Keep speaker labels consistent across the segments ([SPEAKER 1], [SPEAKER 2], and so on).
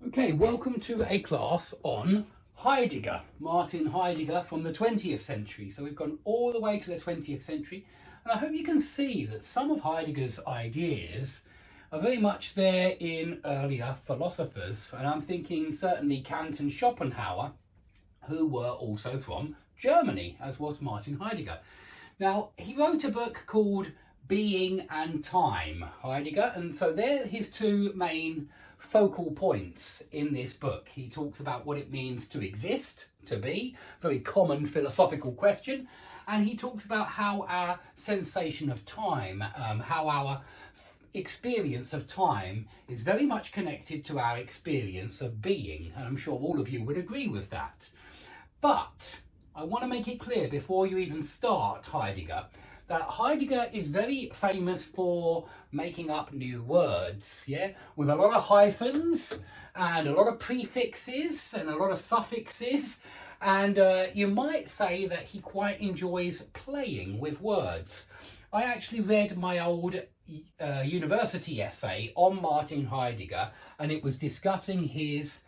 [SPEAKER 1] Okay, welcome to a class on Heidegger, Martin Heidegger from the 20th century. So we've gone all the way to the 20th century, and I hope you can see that some of Heidegger's ideas are very much there in earlier philosophers. And I'm thinking certainly Kant and Schopenhauer, who were also from Germany, as was Martin Heidegger. Now, he wrote a book called Being and Time, Heidegger, and so they're his two main focal points in this book. He talks about what it means to exist, to be, very common philosophical question, and he talks about how our sensation of time, how our experience of time is very much connected to our experience of being, and I'm sure all of you would agree with that. But I want to make it clear before you even start Heidegger that Heidegger is very famous for making up new words, yeah, with a lot of hyphens and a lot of prefixes and a lot of suffixes, and you might say that he quite enjoys playing with words. I actually read my old university essay on Martin Heidegger, and it was discussing his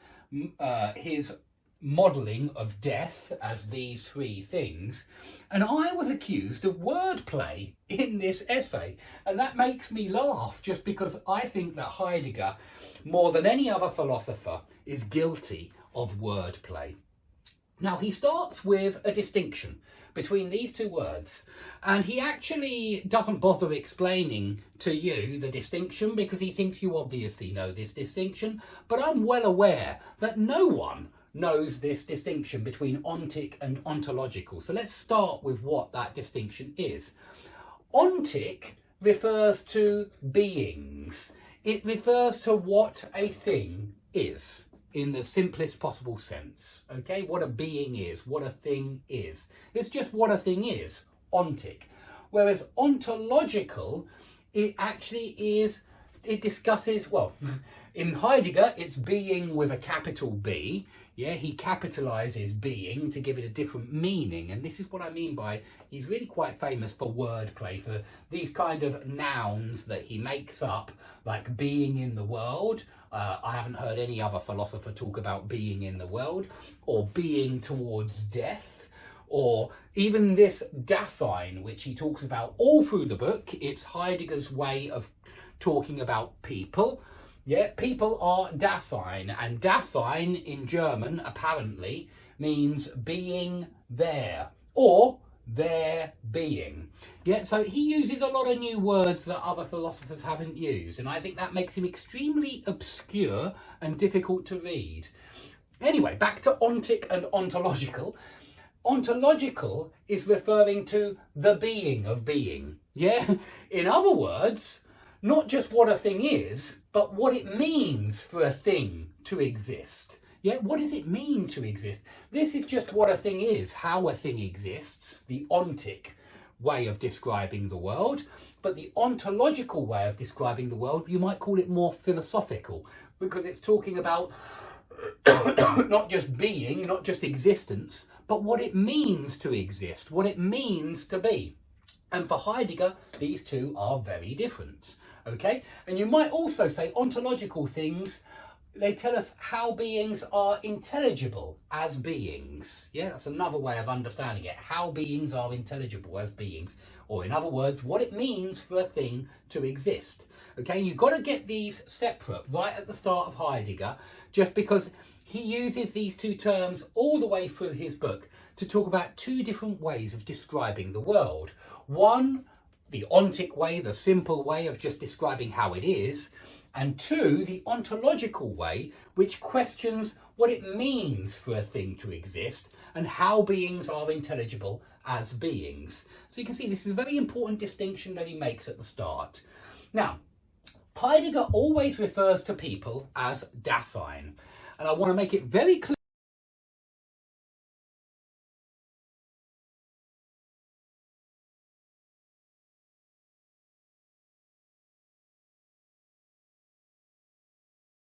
[SPEAKER 1] modelling of death as these three things, and I was accused of wordplay in this essay, and that makes me laugh just because I think that Heidegger, more than any other philosopher, is guilty of wordplay. Now, he starts with a distinction between these two words, and he actually doesn't bother explaining to you the distinction because he thinks you obviously know this distinction, but I'm well aware that no one knows this distinction between ontic and ontological. So let's start with what that distinction is. Ontic refers to beings. It refers to what a thing is in the simplest possible sense. Okay, what a being is, what a thing is. It's just what a thing is, ontic. Whereas ontological, it actually is, it discusses, well, in Heidegger, it's being with a capital B. Yeah, he capitalizes being to give it a different meaning. And this is what I mean by he's really quite famous for wordplay, for these kind of nouns that he makes up, like being in the world. I haven't heard any other philosopher talk about being in the world, or being towards death, or even this Dasein, which he talks about all through the book. It's Heidegger's way of talking about people. Yeah, people are Dasein, and Dasein in German apparently means being there, or their being. Yeah, so he uses a lot of new words that other philosophers haven't used, and I think that makes him extremely obscure and difficult to read. Anyway, back to ontic and ontological. Ontological is referring to the being of being. Yeah, in other words, not just what a thing is, but what it means for a thing to exist. Yeah, what does it mean to exist? This is just what a thing is, how a thing exists, the ontic way of describing the world. But the ontological way of describing the world, you might call it more philosophical, because it's talking about not just being, not just existence, but what it means to exist, what it means to be. And for Heidegger, these two are very different. Okay, and you might also say ontological things, they tell us how beings are intelligible as beings. Yeah, that's another way of understanding it, how beings are intelligible as beings, or in other words, what it means for a thing to exist. Okay, you've got to get these separate right at the start of Heidegger, just because he uses these two terms all the way through his book to talk about two different ways of describing the world. One, the ontic way, the simple way of just describing how it is, and two, the ontological way, which questions what it means for a thing to exist and how beings are intelligible as beings. So you can see this is a very important distinction that he makes at the start. Now, Heidegger always refers to people as Dasein, and I want to make it very clear